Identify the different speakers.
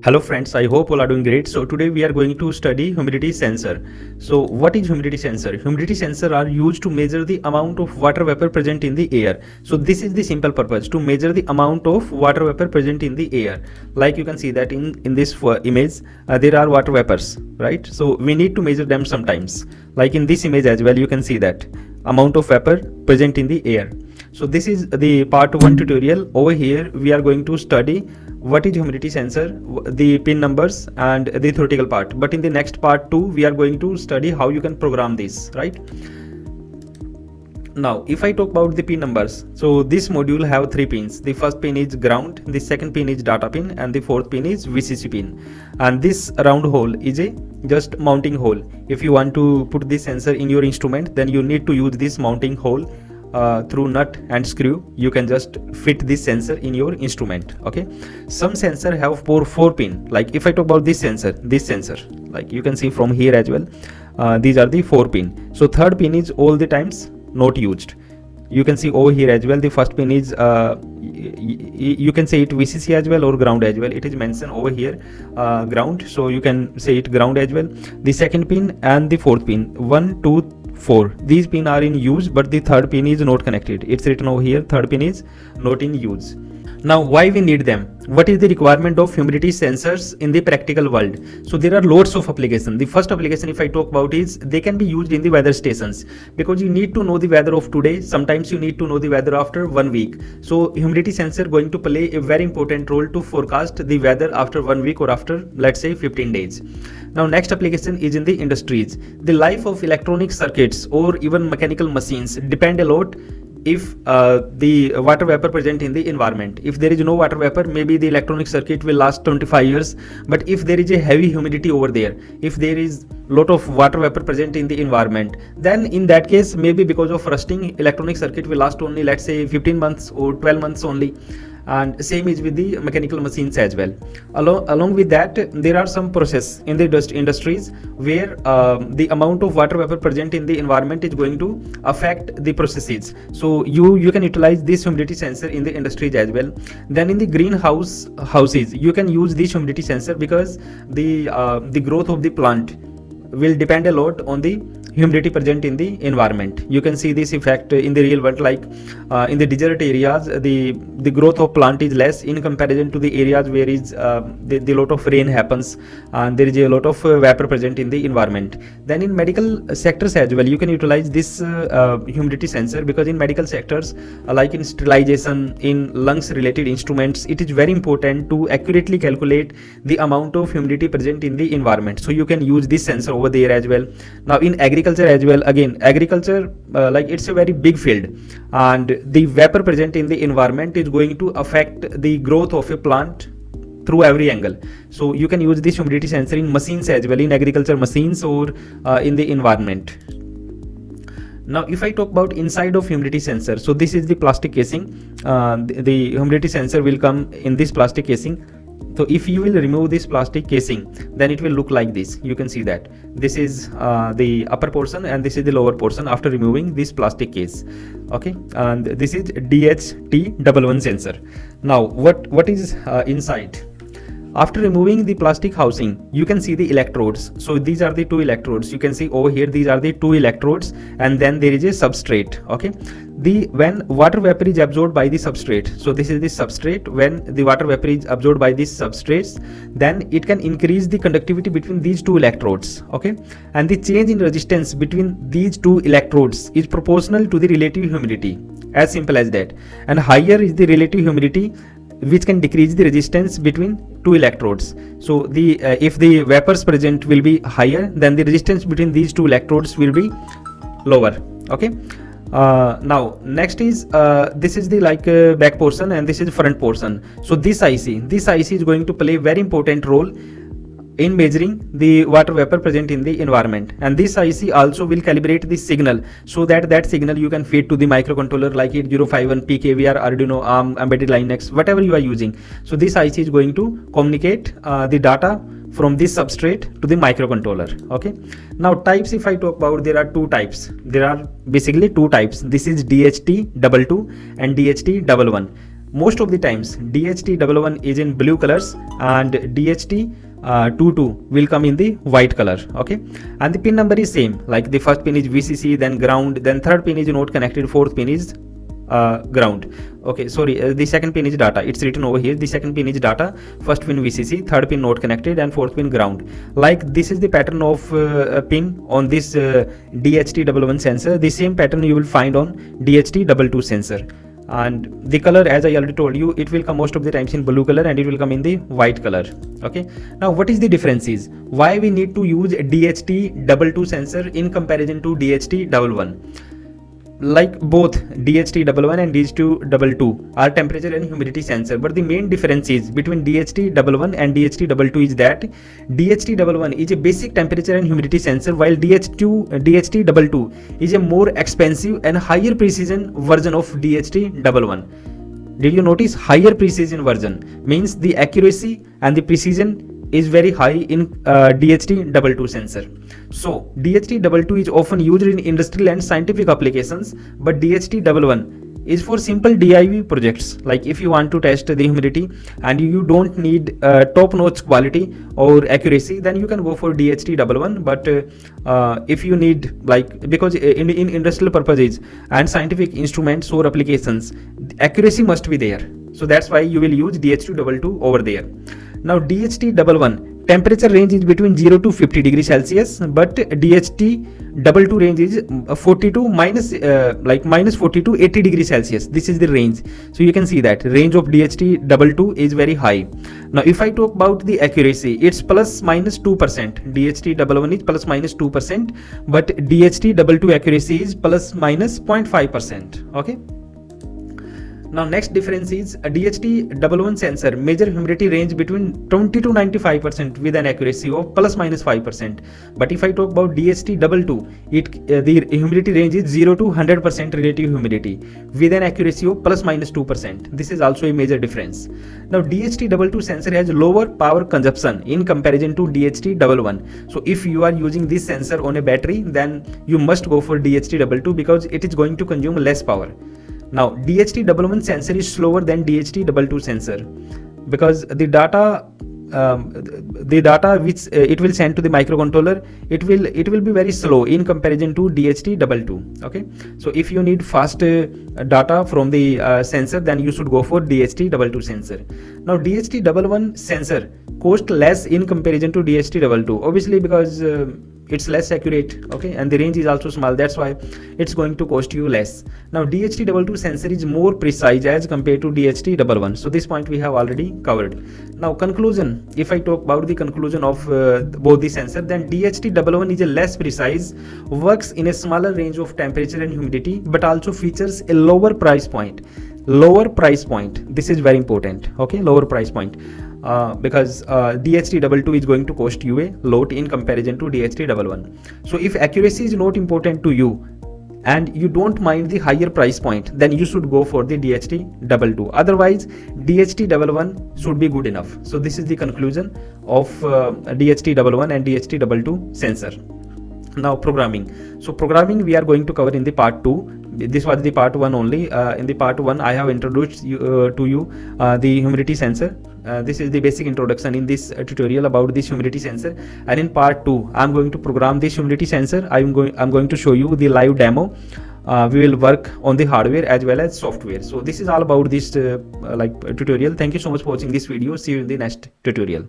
Speaker 1: Hello friends, I hope all are doing great. So today we are going to study humidity sensor. So what is humidity sensor? Humidity sensor are used to measure the amount of water vapor present in the air. So this is the simple purpose, to measure the amount of water vapor present in the air. Like you can see that in this image there are water vapors, right? So we need to measure them sometimes. Like in this image as well, you can see that amount of vapor present in the air. So this is the part 1 tutorial. Over here we are going to study what is humidity sensor, the pin numbers and the theoretical part. But in the next part 2 we are going to study how you can program this, right? Now if I talk about the pin numbers, so this module have 3 pins. The first pin is ground, the second pin is data pin, and the fourth pin is VCC pin. And this round hole is a just mounting hole. If you want to put this sensor in your instrument, then you need to use this mounting hole. Through nut and screw you can just fit this sensor in your instrument. Okay, some sensor have 4 pin. Like if I talk about this sensor, like you can see from here as well, these are the 4 pin. So third pin is all the times not used. You can see over here as well, the first pin is you can say it VCC as well or ground as well. It is mentioned over here ground, so you can say it ground as well. The second pin and the fourth pin, 1 2 4, these pin are in use, but the third pin is not connected. It's written over here, third pin is not in use. Now why we need them? What is the requirement of humidity sensors in the practical world? So there are lots of applications. The first application if I talk about is they can be used in the weather stations, because you need to know the weather of today. Sometimes you need to know the weather after 1 week. So humidity sensor going to play a very important role to forecast the weather after 1 week or after, let's say, 15 days. Now next application is in the industries. The life of electronic circuits or even mechanical machines depend a lot if the water vapor present in the environment. If there is no water vapor, maybe the electronic circuit will last 25 years. But if there is a heavy humidity over there, if there is lot of water vapor present in the environment, then in that case, maybe because of rusting, electronic circuit will last only, let's say, 15 months or 12 months only. And same is with the mechanical machines as well. Along with that, there are some process in the industries where the amount of water vapor present in the environment is going to affect the processes. So you can utilize this humidity sensor in the industries as well. Then in the houses, you can use this humidity sensor, because the growth of the plant will depend a lot on the humidity present in the environment. You can see this effect in the real world, like in the desert areas the growth of plant is less in comparison to the areas where is the lot of rain happens and there is a lot of vapor present in the environment. Then in medical sectors as well, you can utilize this humidity sensor, because in medical sectors like in sterilization, in lungs related instruments, it is very important to accurately calculate the amount of humidity present in the environment. So you can use this sensor over there as well. Now in agriculture as well, again agriculture like it's a very big field, and the vapor present in the environment is going to affect the growth of a plant through every angle. So you can use this humidity sensor in machines as well, in agriculture machines or in the environment. Now if I talk about inside of humidity sensor, so this is the plastic casing. The humidity sensor will come in this plastic casing. So if you will remove this plastic casing, then it will look like this. You can see that this is the upper portion and this is the lower portion after removing this plastic case. Okay, and this is DHT11 sensor. Now what is inside? After removing the plastic housing, you can see the electrodes. So these are the 2 electrodes. You can see over here, these are the 2 electrodes, and then there is a substrate. Okay, when water vapor is absorbed by the substrate, so this is the substrate. When the water vapor is absorbed by these substrates, then it can increase the conductivity between these 2 electrodes. Okay, and the change in resistance between these 2 electrodes is proportional to the relative humidity. As simple as that. And higher is the relative humidity, which can decrease the resistance between 2 electrodes. So the if the vapors present will be higher, then the resistance between these 2 electrodes will be lower. Okay, now next is this is the back portion and this is front portion. So this IC is going to play very important role in measuring the water vapor present in the environment, and this IC also will calibrate the signal, so that signal you can feed to the microcontroller like 8051 PKVR, Arduino, ARM, embedded Linux, whatever you are using. So this IC is going to communicate the data from this substrate to the microcontroller. Okay, now types, if I talk about, there are 2 types. There are basically 2 types. This is DHT22 and DHT11. most of the times DHT11 is in blue colors and DHT22 will come in the white color. Okay, and the pin number is same, like the first pin is VCC, then ground, then third pin is not connected, fourth pin is ground. Okay, sorry, the second pin is data, it's written over here. The second pin is data, first pin VCC, third pin not connected, and fourth pin ground. Like this is the pattern of pin on this DHT11 sensor. The same pattern you will find on DHT22 sensor. And the color, as I already told you, it will come most of the times in blue color and it will come in the white color. Okay, now what is the difference is why we need to use DHT22 sensor in comparison to DHT11. Like both DHT11 and DHT22 are temperature and humidity sensor, but the main difference is between DHT11 and DHT22 is that DHT11 is a basic temperature and humidity sensor, while DHT22 is a more expensive and higher precision version of DHT11. Did you notice? Higher precision version means the accuracy and the precision is very high in DHT22 sensor. So DHT22 is often used in industrial and scientific applications, but DHT11 is for simple DIY projects. Like if you want to test the humidity and you don't need top-notch quality or accuracy, then you can go for DHT11. But if you need, like, because in industrial purposes and scientific instruments or applications, accuracy must be there. So that's why you will use DHT22 over there. Now DHT11 temperature range is between 0 to 50 degrees Celsius, but DHT22 range is 40 to minus 40 to 80 degrees Celsius. This is the range. So you can see that range of DHT22 is very high. Now if I talk about the accuracy, it's plus minus 2%. DHT11 is plus minus 2%, but DHT22 accuracy is plus minus 0.5%. Okay. Now next difference is a DHT11 sensor measure humidity range between 20 to 95% with an accuracy of plus minus 5%. But if I talk about DHT22, the humidity range is 0 to 100% relative humidity with an accuracy of plus minus 2%. This is also a major difference. Now DHT22 sensor has lower power consumption in comparison to DHT11. So if you are using this sensor on a battery, then you must go for DHT22 because it is going to consume less power. Now DHT11 sensor is slower than DHT22 sensor because the data which it will send to the microcontroller, it will be very slow in comparison to DHT22. Okay, so if you need fast data from the sensor, then you should go for DHT22 sensor. Now DHT11 sensor cost less in comparison to DHT22, obviously because it's less accurate. Okay, and the range is also small, that's why it's going to cost you less. Now DHT22 sensor is more precise as compared to DHT11. So this point we have already covered. Now conclusion, if I talk about the conclusion of both the sensor, then DHT11 is a less precise, works in a smaller range of temperature and humidity, but also features a lower price point. This is very important. Okay, lower price point. Because DHT22 is going to cost you a lot in comparison to DHT11. So if accuracy is not important to you and you don't mind the higher price point, then you should go for the DHT22. Otherwise DHT11 should be good enough. So this is the conclusion of DHT11 and DHT22 sensor. Now programming. So programming we are going to cover in the part 2. This was the part 1 only. In the part 1 I have introduced to you the humidity sensor. This is the basic introduction in this tutorial about this humidity sensor, and in part 2 I'm going to program this humidity sensor. I'm going to show you the live demo. We will work on the hardware as well as software. So this is all about this tutorial. Thank you so much for watching this video. See you in the next tutorial.